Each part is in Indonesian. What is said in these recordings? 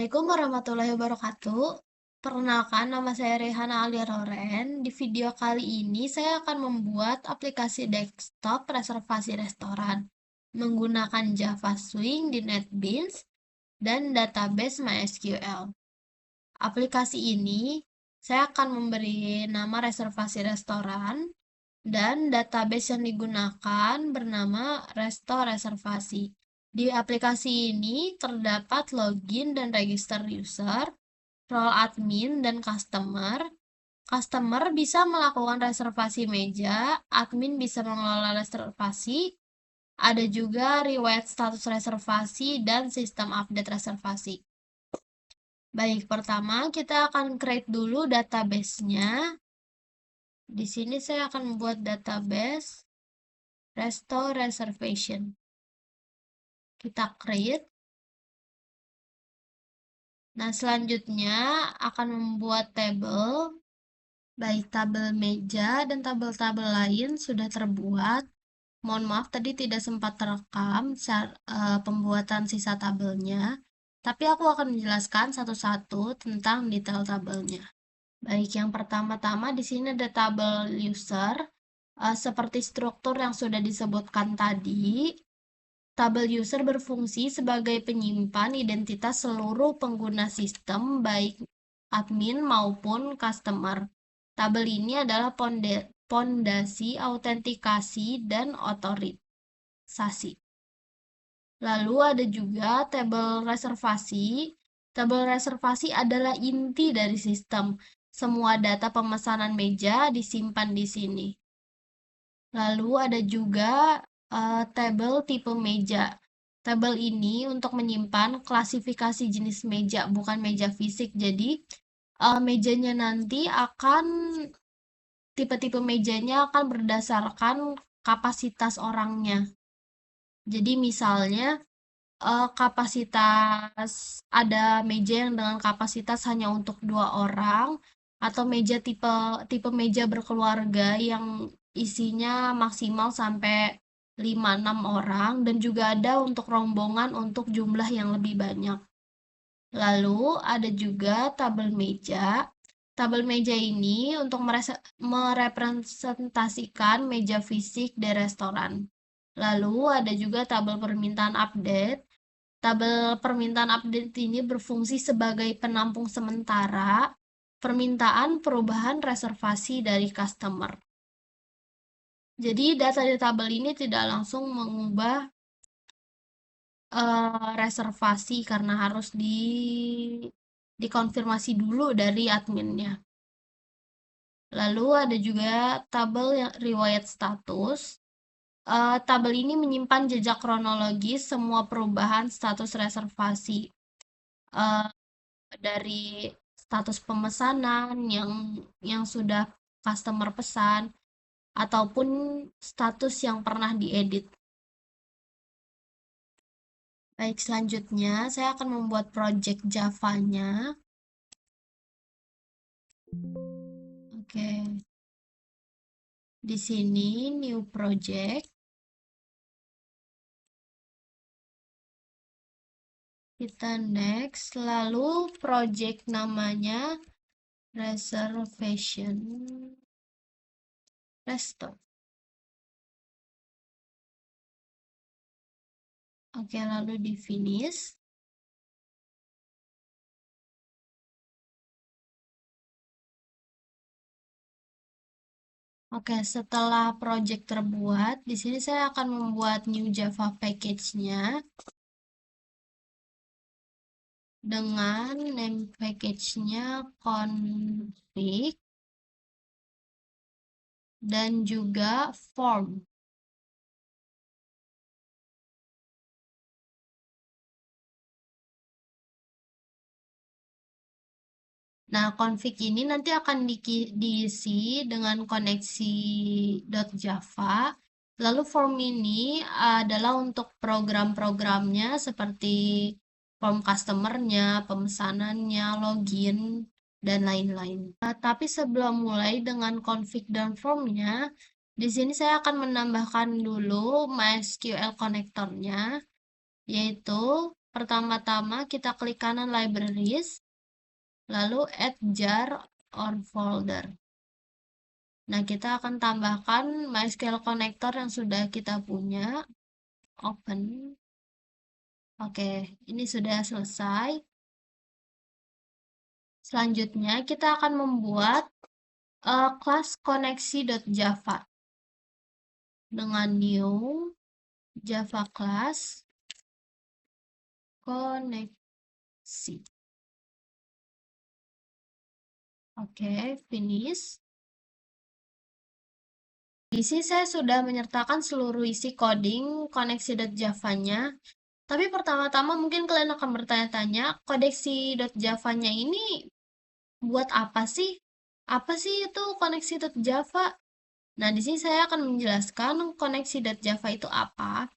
Assalamualaikum warahmatullahi wabarakatuh. Perkenalkan, nama saya Rehana Alia Roren. Di video kali ini saya akan membuat aplikasi desktop reservasi restoran menggunakan Java Swing di NetBeans dan database MySQL. Aplikasi ini saya akan memberi nama reservasi restoran dan database yang digunakan bernama Resto Reservasi. Di aplikasi ini terdapat login dan register user, role admin, dan customer. Customer bisa melakukan reservasi meja, admin bisa mengelola reservasi, ada juga riwayat status reservasi dan sistem update reservasi. Baik, pertama kita akan create dulu database-nya. Di sini saya akan membuat database Resto Reservation. Kita create. Nah, selanjutnya akan membuat tabel. Baik, tabel meja dan tabel-tabel lain sudah terbuat. Mohon maaf tadi tidak sempat terekam pembuatan sisa tabelnya. Tapi aku akan menjelaskan satu-satu tentang detail tabelnya. Baik, yang pertama-tama di sini ada tabel user. Seperti struktur yang sudah disebutkan tadi, tabel user berfungsi sebagai penyimpan identitas seluruh pengguna sistem, baik admin maupun customer. Tabel ini adalah pondasi autentikasi dan otorisasi. Lalu ada juga tabel reservasi. Tabel reservasi adalah inti dari sistem. Semua data pemesanan meja disimpan di sini. Lalu ada juga tabel tipe meja. Tabel ini untuk menyimpan klasifikasi jenis meja, bukan meja fisik. Jadi, mejanya nanti akan tipe-tipe mejanya akan berdasarkan kapasitas orangnya. Jadi misalnya kapasitas ada meja yang dengan kapasitas hanya untuk 2 orang, atau meja tipe meja berkeluarga yang isinya maksimal sampai 5-6 orang, dan juga ada untuk rombongan untuk jumlah yang lebih banyak. Lalu ada juga tabel meja. Tabel meja ini untuk merepresentasikan meja fisik di restoran. Lalu ada juga tabel permintaan update. Tabel permintaan update ini berfungsi sebagai penampung sementara permintaan perubahan reservasi dari customer. Jadi data di tabel ini tidak langsung mengubah reservasi karena harus dikonfirmasi dulu dari adminnya. Lalu ada juga tabel yang riwayat status. Tabel ini menyimpan jejak kronologis semua perubahan status reservasi. Dari status pemesanan yang sudah customer pesan, ataupun status yang pernah diedit. Baik, selanjutnya saya akan membuat project Java-nya. Oke. Di sini new project. Kita next, lalu project namanya reservation resto. Oke, lalu di finish. Oke, setelah project terbuat, di sini saya akan membuat new Java package-nya dengan name package-nya config dan juga form. Nah, config ini nanti akan diisi dengan koneksi .java. Lalu form ini adalah untuk program-programnya seperti form customer-nya, pemesanannya, login, dan lain-lain. Nah, tapi sebelum mulai dengan config dan form-nya, di sini saya akan menambahkan dulu MySQL connector-nya, yaitu Pertama-tama kita klik kanan libraries, lalu add jar or folder. Nah, kita akan tambahkan MySQL connector yang sudah kita punya. Open. Oke, ini sudah selesai. Selanjutnya, kita akan membuat kelas koneksi.java dengan new Java class koneksi. Oke, finish. Di sini saya sudah menyertakan seluruh isi coding koneksi.java-nya. Tapi pertama-tama mungkin kalian akan bertanya-tanya, koneksi.java-nya ini buat apa sih? Apa sih itu koneksi.java? Nah, di sini saya akan menjelaskan koneksi.java itu apa.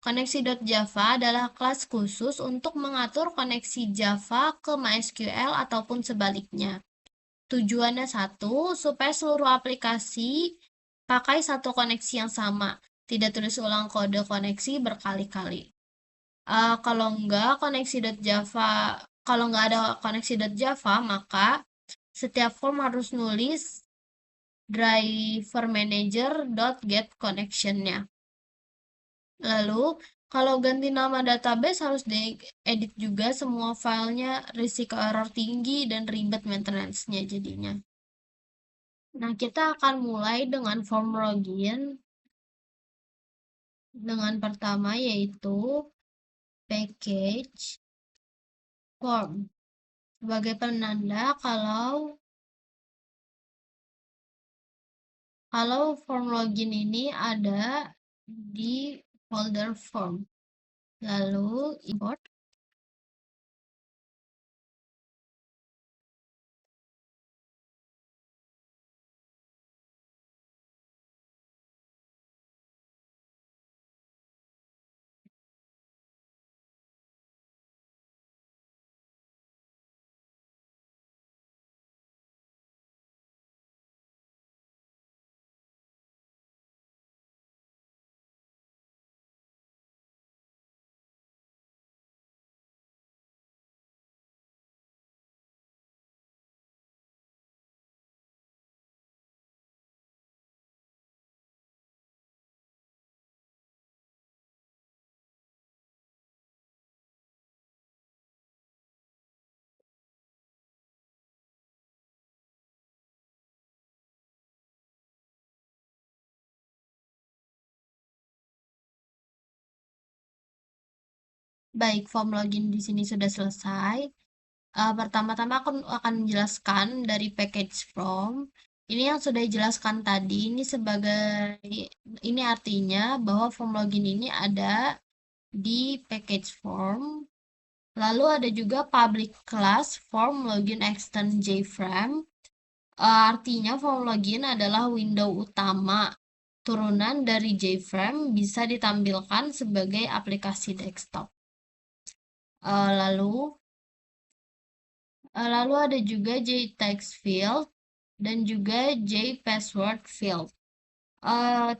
Koneksi.java adalah kelas khusus untuk mengatur koneksi Java ke MySQL ataupun sebaliknya. Tujuannya satu, supaya seluruh aplikasi pakai satu koneksi yang sama, tidak tulis ulang kode koneksi berkali-kali. Kalau nggak ada koneksi.java, maka setiap form harus nulis driver manager.getConnection-nya. Lalu, kalau ganti nama database harus diedit juga semua filenya, risiko error tinggi dan ribet maintenance-nya jadinya. Nah, kita akan mulai dengan form login. Dengan pertama yaitu package form. Sebagai penanda kalau form login ini ada di folder form. Lalu import. Baik, form login di sini sudah selesai. Pertama-tama aku akan menjelaskan dari package form. Ini yang sudah dijelaskan tadi, ini artinya bahwa form login ini ada di package form. Lalu ada juga public class form login extend JFrame. Artinya form login adalah window utama turunan dari JFrame bisa ditampilkan sebagai aplikasi desktop. Lalu ada juga JText field dan juga JPassword field.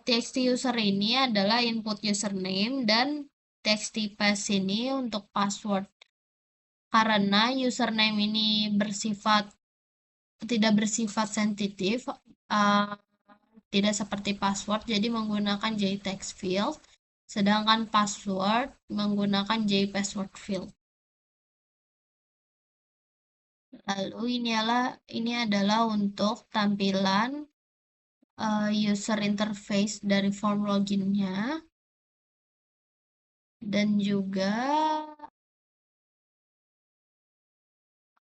TXT user ini adalah input username dan TXT-pass ini untuk password. Karena username ini tidak bersifat sensitif, tidak seperti password, jadi menggunakan JText field, sedangkan password menggunakan JPassword field. Lalu ini adalah untuk tampilan user interface dari form loginnya, dan juga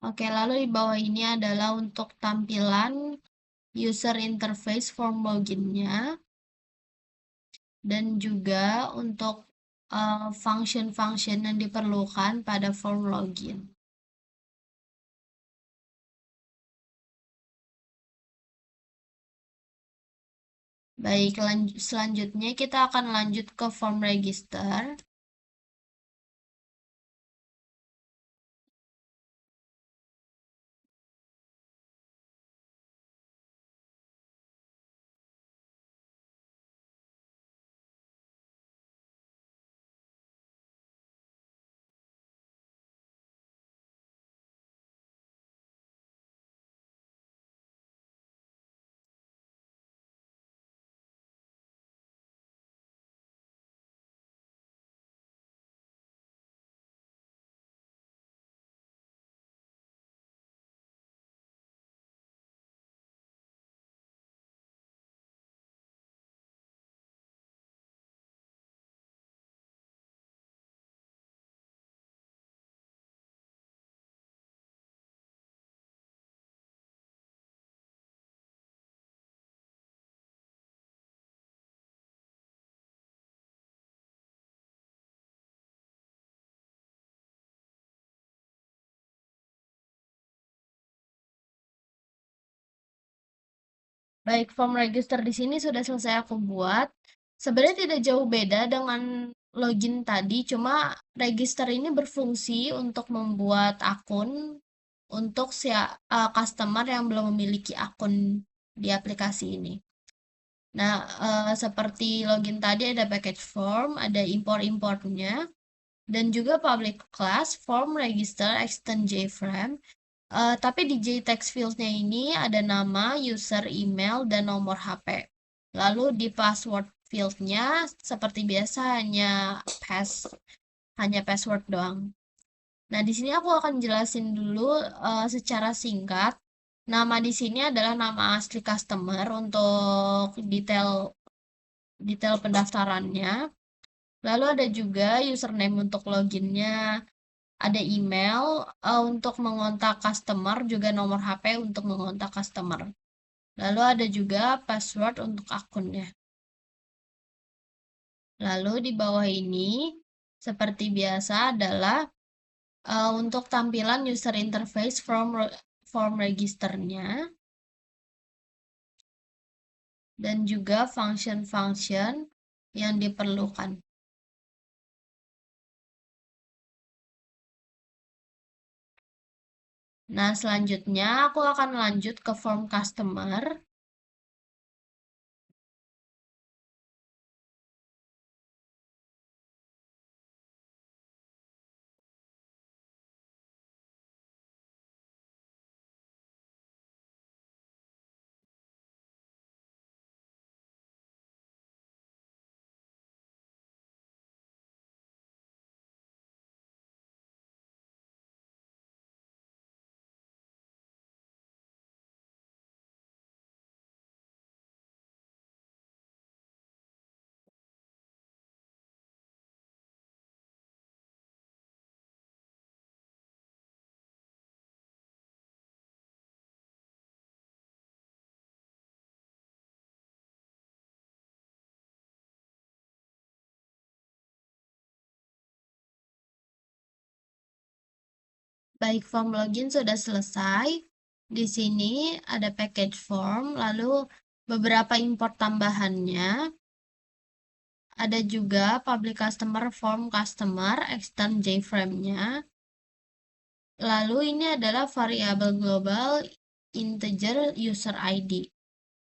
lalu di bawah ini adalah untuk tampilan user interface form loginnya, dan juga untuk function-function yang diperlukan pada form login. Baik, selanjutnya kita akan lanjut ke form register. Baik, form register di sini sudah selesai aku buat. Sebenarnya tidak jauh beda dengan login tadi, cuma register ini berfungsi untuk membuat akun untuk customer yang belum memiliki akun di aplikasi ini. Nah, seperti login tadi ada package form, ada import-importnya, dan juga public class form register extend JFrame. Tapi di JText field-nya ini ada nama, user, email, dan nomor HP. Lalu di password field-nya seperti biasa hanya password doang. Nah, di sini aku akan jelasin dulu secara singkat. Nama di sini adalah nama asli customer untuk detail detail pendaftarannya. Lalu ada juga username untuk loginnya, ada email untuk mengontak customer, juga nomor HP untuk mengontak customer. Lalu ada juga password untuk akunnya. Lalu di bawah ini, seperti biasa adalah untuk tampilan user interface form registernya, dan juga function-function yang diperlukan. Nah, selanjutnya aku akan lanjut ke form customer. Baik, form login sudah selesai. Di sini ada package form, lalu beberapa import tambahannya. Ada juga public customer form customer, extend JFrame-nya. Lalu ini adalah variabel global integer user ID.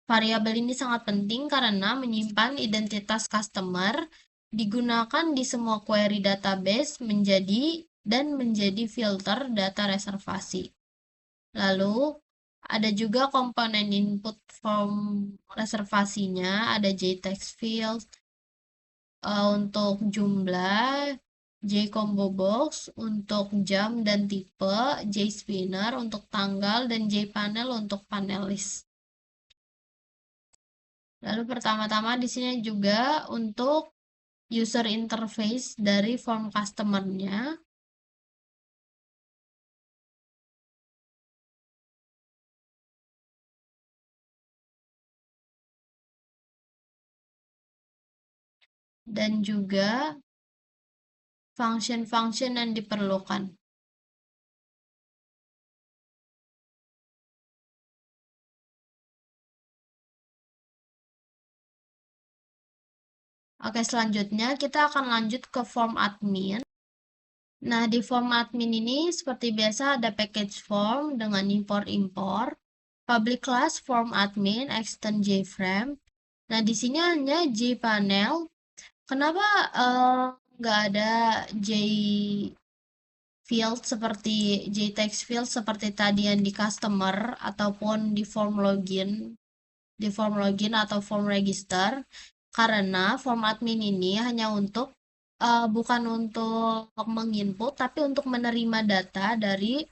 Variabel ini sangat penting karena menyimpan identitas customer, digunakan di semua query database menjadi filter data reservasi. Lalu ada juga komponen input form reservasinya, ada JText field untuk jumlah, JCombo box untuk jam dan tipe, JSpinner untuk tanggal, dan JPanel untuk panelis. Lalu pertama-tama di sini juga untuk user interface dari form customer-nya. Dan juga function-function yang diperlukan. Oke, selanjutnya kita akan lanjut ke form admin. Nah, di form admin ini seperti biasa ada package form dengan import-import, public class form admin, extend JFrame. Nah, di sini hanya JPanel. Kenapa nggak ada field seperti JText field seperti tadi yang di customer ataupun di form login atau form register? Karena form admin ini hanya untuk bukan untuk menginput tapi untuk menerima data dari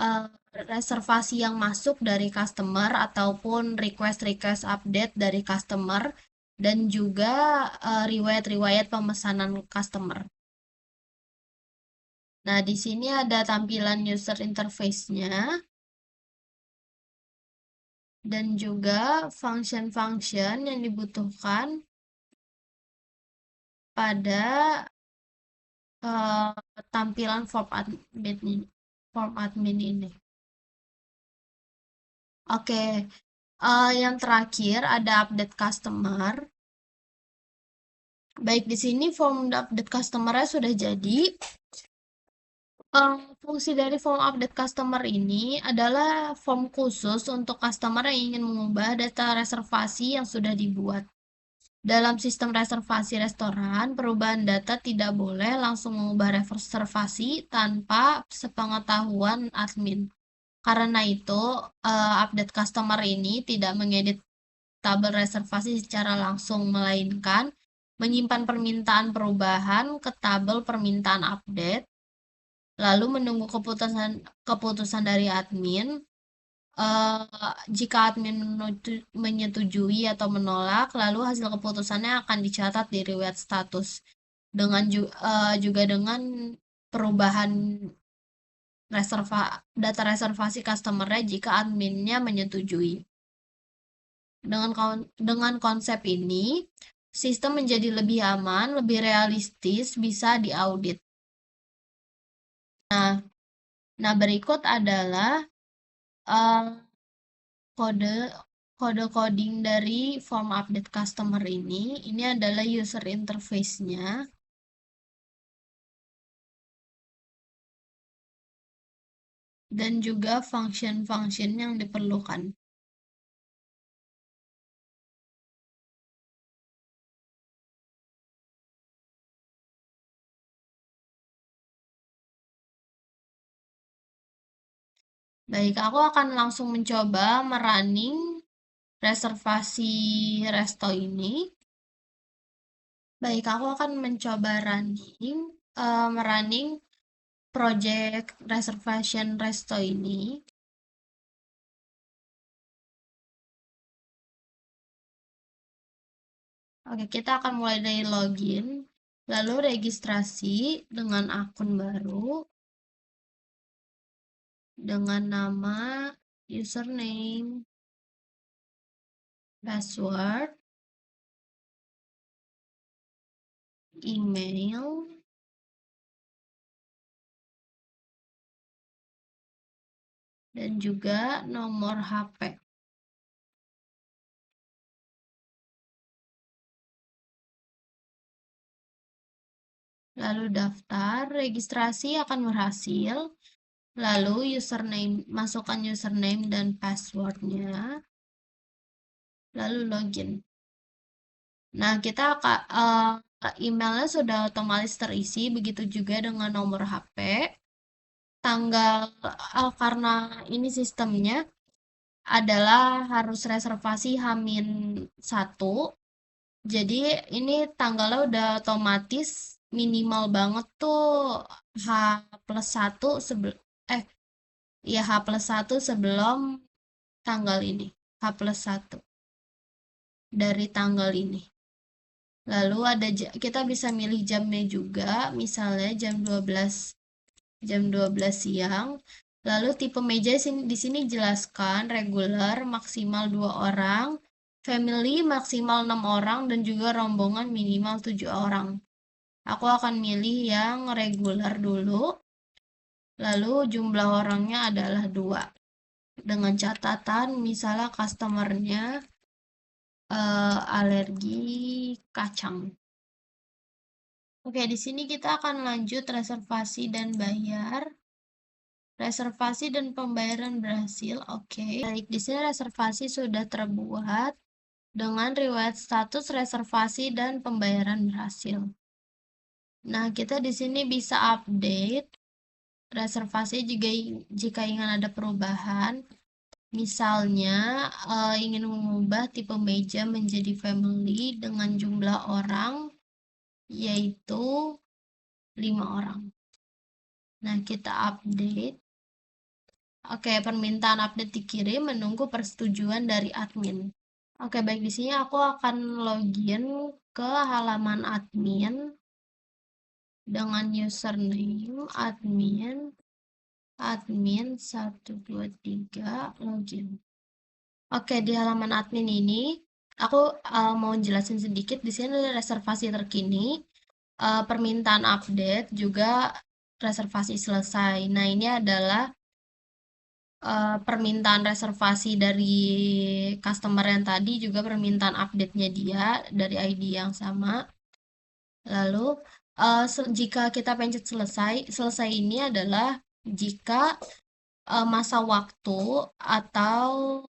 uh, reservasi yang masuk dari customer ataupun request-request update dari customer dan juga riwayat-riwayat pemesanan customer. Nah, di sini ada tampilan user interface-nya dan juga function-function yang dibutuhkan pada uh, tampilan form admin ini. Oke, Yang terakhir ada update customer. Baik, di sini form update customer-nya sudah jadi. Fungsi dari form update customer ini adalah form khusus untuk customer yang ingin mengubah data reservasi yang sudah dibuat. Dalam sistem reservasi restoran, perubahan data tidak boleh langsung mengubah reservasi tanpa sepengetahuan admin. Karena itu, update customer ini tidak mengedit tabel reservasi secara langsung, melainkan menyimpan permintaan perubahan ke tabel permintaan update, lalu menunggu keputusan dari admin. Jika admin menyetujui atau menolak, lalu hasil keputusannya akan dicatat di riwayat status juga dengan perubahan data reservasi customer-nya jika adminnya menyetujui. Dengan konsep ini, sistem menjadi lebih aman, lebih realistis, bisa diaudit. Nah, berikut adalah kode coding dari form update customer ini. Ini adalah user interface-nya. Dan juga function-function yang diperlukan. Baik, aku akan langsung mencoba merunning reservasi resto ini. Baik, aku akan mencoba merunning project reservation resto ini. Oke, kita akan mulai dari login, lalu registrasi dengan akun baru, dengan nama, username, password, email, dan juga nomor HP. Lalu daftar, registrasi akan berhasil. Lalu masukkan username dan passwordnya. Lalu login. Nah, emailnya sudah otomatis terisi, begitu juga dengan nomor HP. Karena ini sistemnya adalah harus reservasi H-1, jadi ini tanggalnya udah otomatis minimal banget tuh H+1 H+1 sebelum tanggal ini, H+1 dari tanggal ini. Lalu kita bisa milih jamnya juga, misalnya jam 12 siang. Lalu tipe meja di sini jelaskan regular maksimal 2 orang, family maksimal 6 orang, dan juga rombongan minimal 7 orang. Aku akan milih yang regular dulu. Lalu jumlah orangnya adalah 2. Dengan catatan misalnya customernya alergi kacang. Oke, di sini kita akan lanjut reservasi dan bayar. Reservasi dan pembayaran berhasil. Oke. Baik, di sini reservasi sudah terbuat dengan riwayat status reservasi dan pembayaran berhasil. Nah, kita di sini bisa update reservasi jika ingin ada perubahan. Misalnya, ingin mengubah tipe meja menjadi family dengan jumlah orang, yaitu 5 orang. Nah, kita update. Oke, permintaan update dikirim, menunggu persetujuan dari admin. Oke, baik, di sini aku akan login ke halaman admin dengan username admin 123 login. Oke, di halaman admin ini aku mau jelasin sedikit. Di sini ada reservasi terkini, permintaan update, juga reservasi selesai. Nah, ini adalah permintaan reservasi dari customer yang tadi, juga permintaan update-nya dia dari ID yang sama. Lalu, jika kita pencet selesai, selesai ini adalah jika masa waktu atau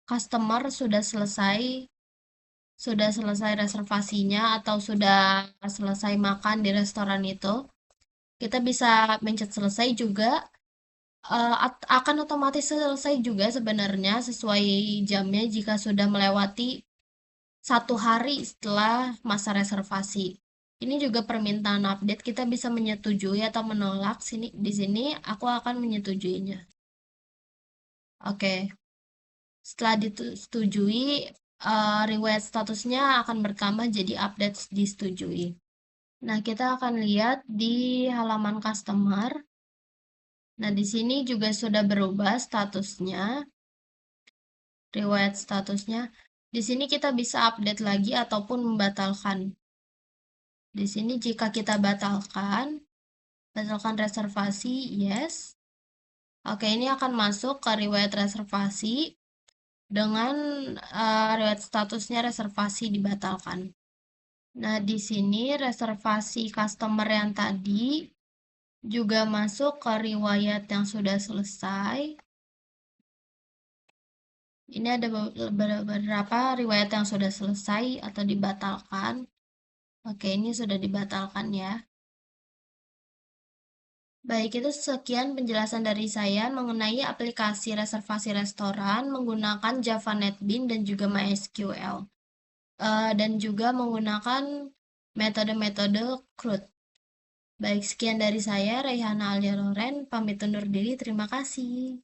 customer sudah selesai reservasinya atau sudah selesai makan di restoran itu, kita bisa mencet selesai juga, akan otomatis selesai juga sebenarnya sesuai jamnya jika sudah melewati 1 hari setelah masa reservasi. Ini juga permintaan update, kita bisa menyetujui atau menolak. Di sini aku akan menyetujuinya. Oke, setelah disetujui, riwayat statusnya akan bertambah jadi update disetujui. Nah, kita akan lihat di halaman customer. Nah, di sini juga sudah berubah statusnya, riwayat statusnya. Di sini kita bisa update lagi ataupun membatalkan. Di sini jika kita batalkan reservasi, yes. Oke, ini akan masuk ke riwayat reservasi dengan riwayat statusnya reservasi dibatalkan. Nah, di sini reservasi customer yang tadi juga masuk ke riwayat yang sudah selesai. Ini ada beberapa riwayat yang sudah selesai atau dibatalkan. Oke, ini sudah dibatalkan ya. Baik, itu sekian penjelasan dari saya mengenai aplikasi reservasi restoran menggunakan Java NetBeans dan juga MySQL. Dan juga menggunakan metode-metode CRUD. Baik, sekian dari saya, Reihana Alia Loren, pamit undur diri, terima kasih.